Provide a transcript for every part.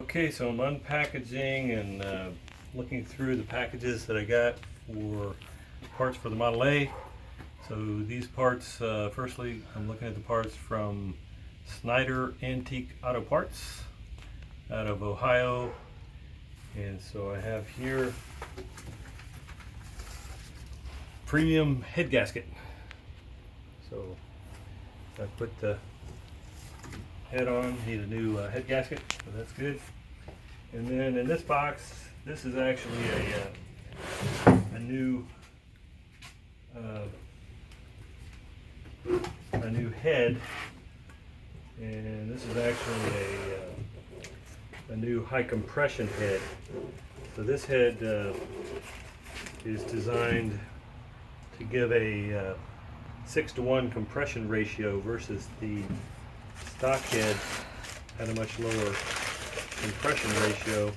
Okay, so I'm unpackaging and looking through the packages that I got for parts for the Model A. So these parts, firstly, I'm looking at the parts from Snyder Antique Auto Parts out of Ohio. And so I have here premium head gasket. So I put the head on, need a new head gasket, so that's good. And then in this box, this is actually a new head, and this is actually a new high compression head. So this head is designed to give a 6-to-1 compression ratio versus the stock head had a much lower compression ratio.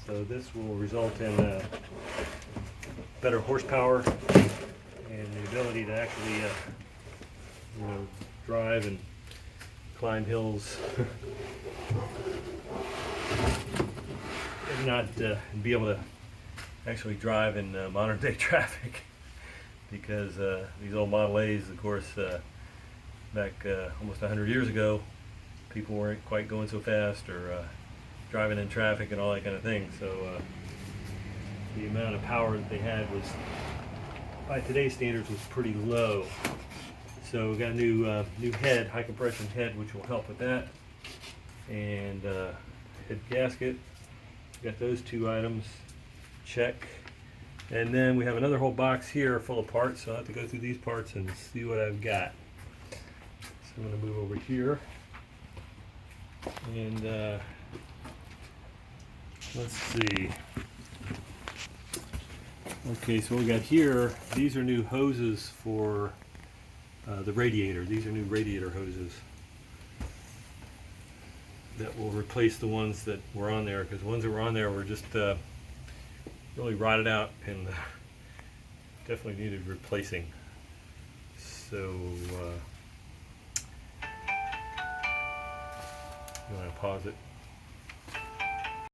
So this will result in better horsepower and the ability to actually drive and climb hills and not be able to actually drive in modern day traffic, because these old Model A's, of course, back almost 100 years ago, people weren't quite going so fast or driving in traffic and all that kind of thing. So the amount of power that they had was, by today's standards, was pretty low. So we got a new head, high compression head, which will help with that, and head gasket. Got those two items, check. And then we have another whole box here full of parts, so I'll have to go through these parts and see what I've got. So I'm going to move over here, and let's see. Okay, so what we got here, these are new hoses for the radiator. These are new radiator hoses that will replace the ones that were on there, because the ones that were on there were just really rotted out and definitely needed replacing. So you want to pause it?